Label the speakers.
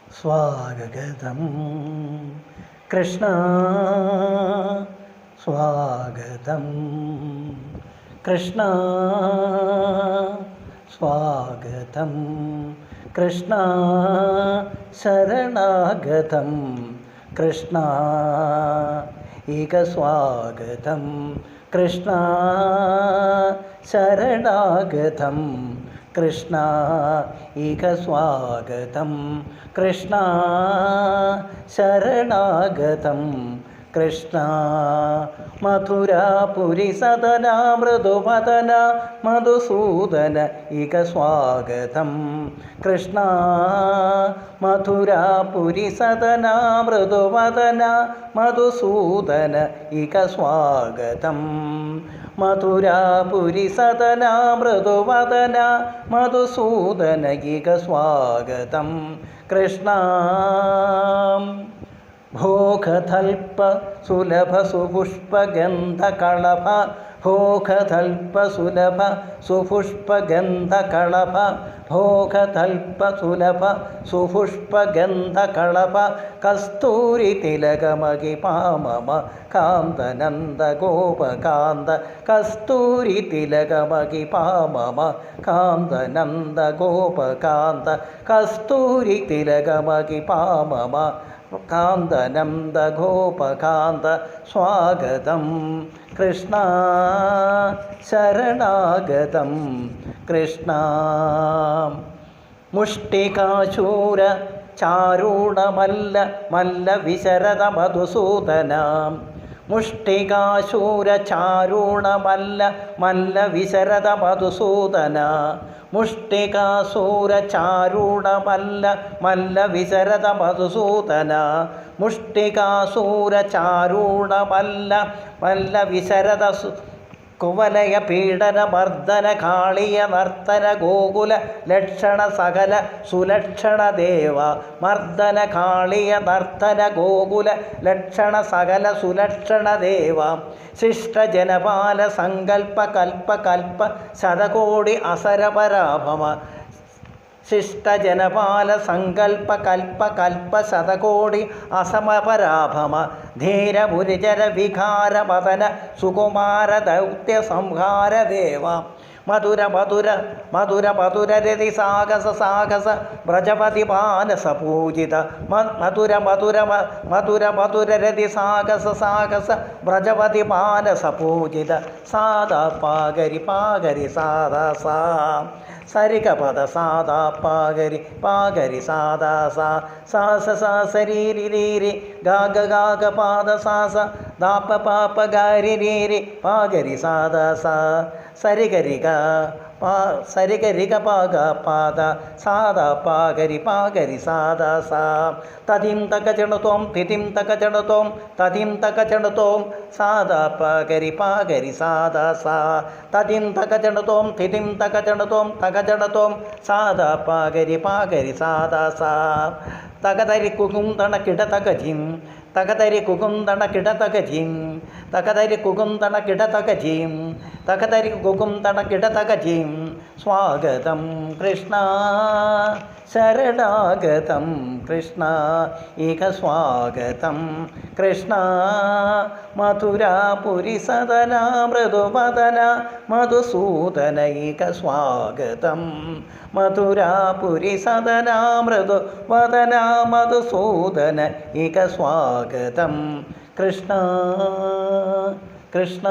Speaker 1: സ്വാഗതം കൃഷ്ണ സ്വാഗതം കൃഷ്ണ സ്വാഗതം കൃഷ്ണ ശരണാഗതം കൃഷ്ണ ഏക സ്വാഗതം കൃഷ്ണ ശരണാഗതം കൃഷ്ണ ഏക സ്വാഗതം കൃഷ്ണ ശരണാഗതം കൃഷ്ണ മധുരാപുരി സദന മൃദുപദന മധുസൂദന ഏക സ്വാഗതം കൃഷ്ണ മധുരാപുരി സദന മൃദുപദന മധുസൂദന ഏക സ്വാഗതം മധുരാപുരി സദന മൃദുവദന മധുസൂദന ഏക സ്വാഗതം കൃഷ്ണ ഭോഗതൽപ സുലഭ സുപുഷ്പഗന്ധകളഭ ഭോഗതൽപ സുലഭ സുപുഷ്പഗന്ധകളഭ ഭോഗതൽപ സുലഭ സുപുഷ്പഗന്ധകളഭ കസ്തൂരി തിലകമകി പാമമ കാന്തനന്ദ ഗോപകാന്ത കസ്തൂരി തിലകമകി പാമമ കാന്തനന്ദ ഗോപകാന്ത കസ്തൂരി തിലകമകി പാമമ കാന്തനന്ദ ഗോപകാന്ത സ്വാഗതം കൃഷ്ണ ശരണാഗതം കൃഷ്ണ മുഷ്ടികാശൂര ചാരുണമല്ല മല്ല വിശരദ മധുസൂദന മുഷ്ടികാശൂര ചാരുണമല്ല മല്ല വിശരദ മധുസൂദന മുഷ്ടികാസൂര ചാരുണമല്ല മല്ല വിശരദ മധുസൂദന മുഷ്ടികാസൂര ചാരുണമല്ല മല്ല വിശരദ കുവലയ പീഡന മർദ്ദന കാളിയ നർത്തന ഗോകുല ലക്ഷണ സകല സുലക്ഷണ ദേവ മർദ്ദന കാളിയ നർത്തന ഗോകുല ലക്ഷണ സകല സുലക്ഷണ ദേവ ശിഷ്ടജനപാല സങ്കൽപ്പ കൽപ്പ കൽപ്പ ശതകോടി അസരപരാഭമ ശിഷ്ടജനപാല സങ്കൽപ്പ കൽപ്പ കൽപ്പ ശതകോടി അസമപരാഭമ ധീരമുരിചര വികാര മദന സുകുമാര ദൗത്യ സംഹാര ദേവ മധുര മധുര മധുര മധുര രതി സാഹസ സാഹസ വ്രജപതി മാനസ പൂജിത മധുര മധുര മധുര മധുര രതി സാഹസ സാഹസ വ്രജപതി മാനസ പൂജിത സാദാ പാഗരി പാഗരി സാദാ സാ സരിക പദ സാദാ പാഗരി പാഗരി സാദാ സാ സാസ സാ സരീരി രീരി ഗാഗ ഗാഗ പാദ സാസ ദാപ പാപ ഗാരി രീരി പാഗരി സാദാ സാ സരിഗരിക സരിഗരിക പാഗ പാദ സാദാ പാഗരി പാഗരി സാദാ സാ തതിം തക ചണുതോം തിതിം തക ചണുതോം തതിം തക ചണുതോം സാദാ പാഗരി പാഗരി സാദാ സാ തതിം തക ചണുതോം തിതിം തക ചണുതോം തക ചണുതോം സാദാ പാഗരി പാഗരി സാദാ സാ തകതരി കുകുന്തണ കിടതകജിം തകതരി കുകുന്തണ കിടതകജിം തകതരി കുകുന്തണ കിടതകജിം തകതരി കുകുന്തണ കിടതകജിം സ്വാഗതം കൃഷ്ണ ശരണാഗതം കൃഷ്ണ ഏക സ്വാഗതം കൃഷ്ണ മധുരാപുരി സദന മൃദുവദന മധുസൂദന ഏക സ്വാഗതം മധുരാപുരി സദന മൃദുവദന മധുസൂദന ഏക സ്വാഗതം കൃഷ്ണ കൃഷ്ണ